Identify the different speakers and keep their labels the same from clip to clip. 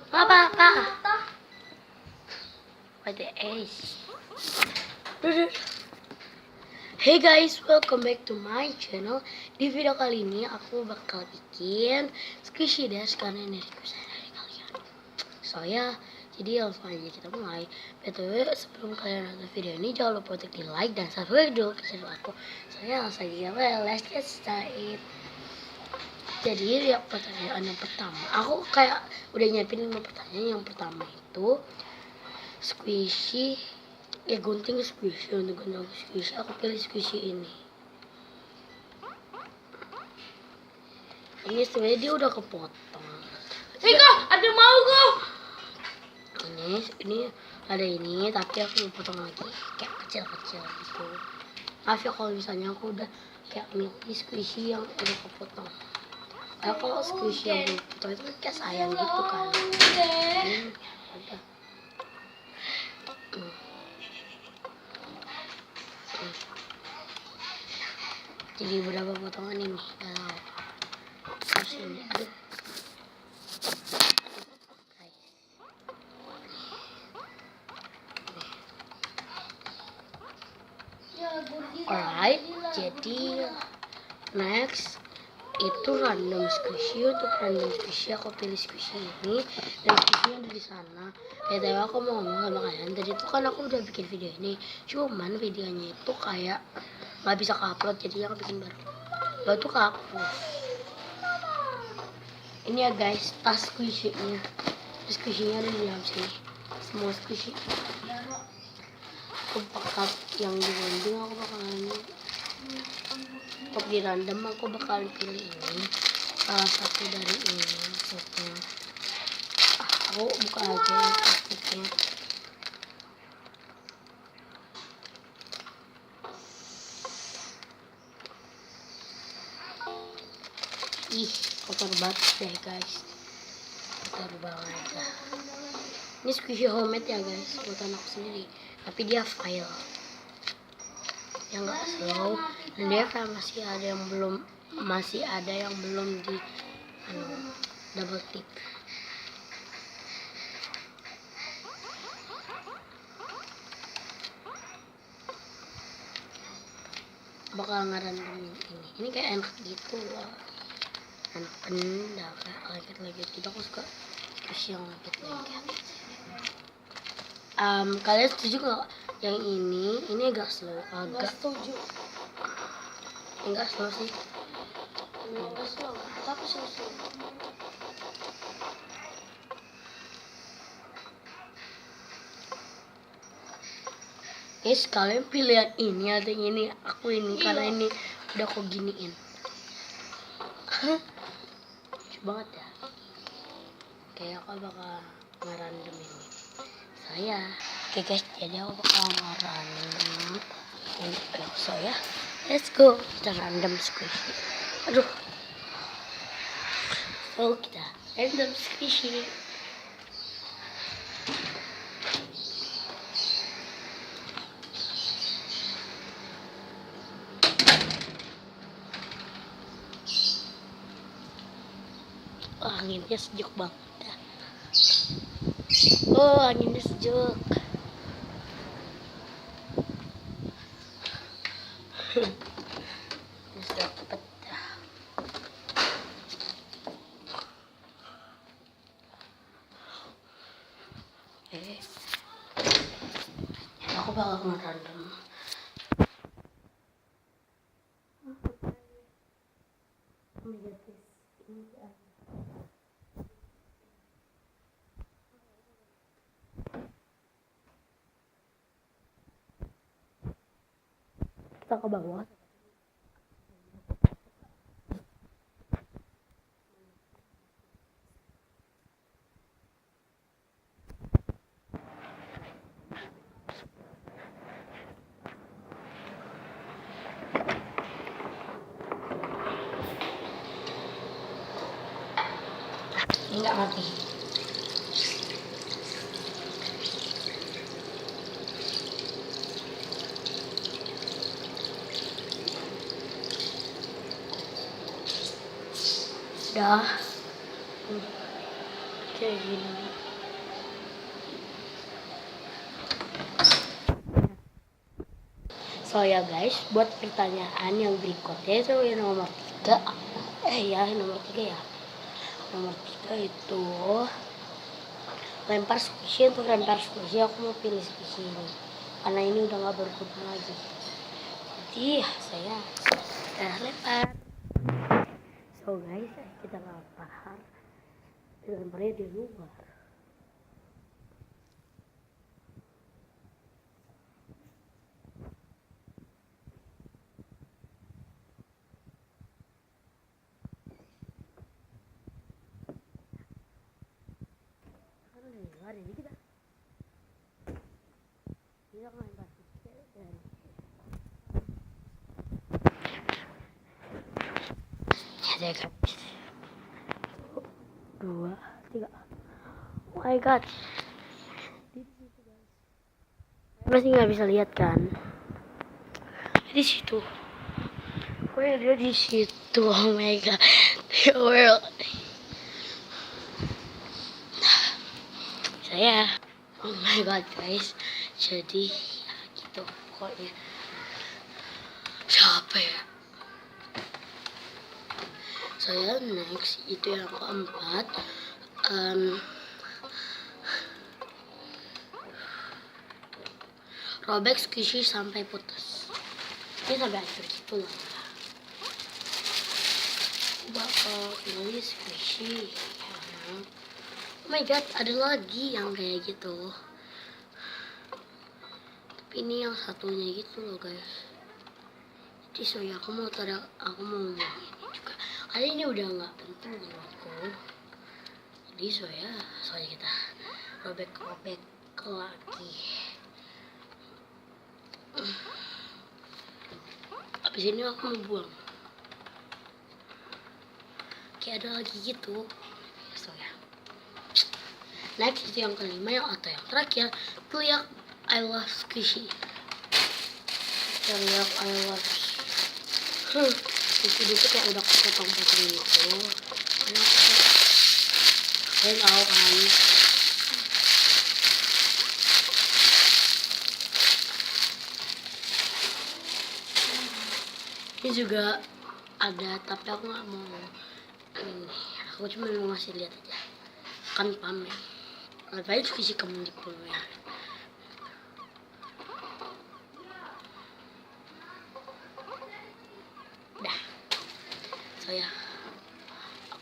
Speaker 1: Apa? What the ace? Hey guys, welcome back to my channel. Di video kali ini aku bakal bikin squishy dash karena ini request dari kalian. So ya, jadi langsung aja kita mulai. BTW sebelum kalian nonton video ini jangan lupa untuk di like dan subscribe dulu ke channel aku. So ya, langsung aja let's get started. Jadi ya pertanyaan yang pertama, aku kayak udah nyiapin 5 pertanyaan. Yang pertama itu squishy, gunting squishy. Untuk gunting squishy aku pilih squishy ini. Ini sebenarnya dia udah kepotong.
Speaker 2: Kak, ada mau kok.
Speaker 1: Ini ada ini, tapi aku mau potong lagi kayak kecil-kecil gitu. Maaf ya kalau misalnya aku udah kayak milih squishy yang udah kepotong. Kalau squishy yang belum kepotong itu kayak sayang gitu kan. Udah. Jadi berapa potongan ini? Terus ini, aduh. Alright, jadi next itu random squishy. Untuk random squishy aku pilih squishy ini, dan squishy ada di sana. Tapi aku mau ngomong sama kalian, tadi itu kan aku udah bikin video ini, cuman videonya itu kayak nggak bisa ke-upload, jadi aku bikin baru tuh kehapus. Ini ya guys, tas squishy-nya. Squishy-nya ada di dalam sini, semua squishy. Aku bakal yang di gunting, aku bakalan untuk di random aku bakal pilih ini, salah satu dari ini setnya. Aku buka aja plastiknya. Ih, kotor banget deh guys, kotor banget lah. Ini squishy homemade ya guys, buatan aku sendiri, tapi dia file yang nggak slow, dan dia kayak masih ada yang belum di double tip. Bakal ngerandom ini kayak enak gitu loh, enak pendak kayak lengket-lengket gitu. Aku suka squishy yang lengket-lengket. Kalian setuju nggak yang ini agak slow? Agak
Speaker 2: setuju.
Speaker 1: Enggak slow sih.
Speaker 2: Enggak slow, tapi slow.
Speaker 1: Guys, kalian pilih yang ini atau yang ini? Aku ini karena ini udah aku giniin. Lucu banget ya. Kayak aku bakal ngerandom ini. Oke guys, jadi aku bakal ngerandom ini. So ya, let's go. Kita random squishy. Aduh. So kita random squishy. Anginnya sejuk banget ya. Anginnya sejuk. Bisa cepet dah. Aku bakal ngerandom. Kita ke bawah. Enggak mati. Udah. kayak gini. So ya guys, buat pertanyaan yang berikutnya itu yang nomor 3. Nomor 3 ya. Nomor 3 itu lempar squishy. Untuk lempar squishy aku mau pilih squishy ini karena ini udah gak berguna lagi. Jadi saya lempar. So guys, kita lempar. Lemparnya di luar. Ini kita lempar dan ya guys, 2, 3. Oh my god, di situ guys, masih nggak bisa lihat kan? Di situ, dia di situ. Oh my god, the world. Saya, oh my god guys, jadi ya gitu pokoknya. Siapa ya? Saya next itu yang keempat. Robek squishy sampai putus. Ini sampai hancur gitu loh. Bakal pilih squishy ya. Oh my god, ada lagi yang kayak gitu. Tapi ini yang satunya gitu loh guys. Jadi soalnya aku mau ngomong ini juga. Karena ini udah nggak penting menurutku. Jadi soalnya kita robek lagi. Abis ini aku mau buang. Kayak ada lagi gitu. Soalnya. Next itu yang kelima atau yang terakhir, teriak I love squishy. Teriak I love dikit-dikit yang udah potong-potong gitu. Enak kok. Saya tahu kan. Ini juga ada, tapi aku nggak mau ini. Aku cuma mau ngasih lihat aja. Kan pamer. Ngapain squishy kamu di pamer?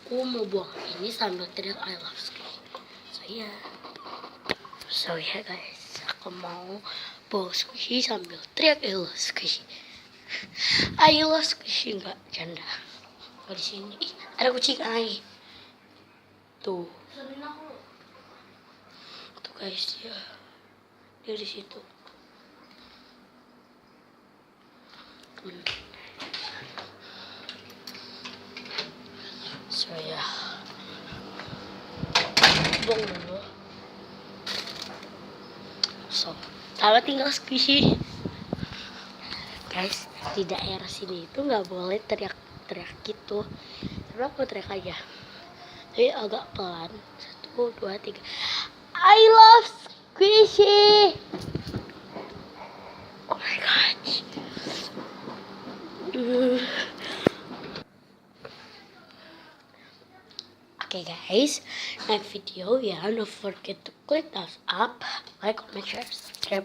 Speaker 1: Aku mau buang ini sambil teriak I love squishy. So ya guys, aku mau buang squishy sambil teriak I love squishy. I love squishy, enggak canda. Oh, di sini ada kucing ay. Tuh guys, dia di situ. So ya, buang dulu. So, kalau tinggal squishy. Guys, di daerah sini itu nggak boleh teriak-teriak gitu. Tapi aku teriak aja. Tapi agak pelan. 1, 2, 3. I love squishy. Oh my god. Okay guys, next video ya, don't forget to click thumbs up, like, comment, share, subscribe.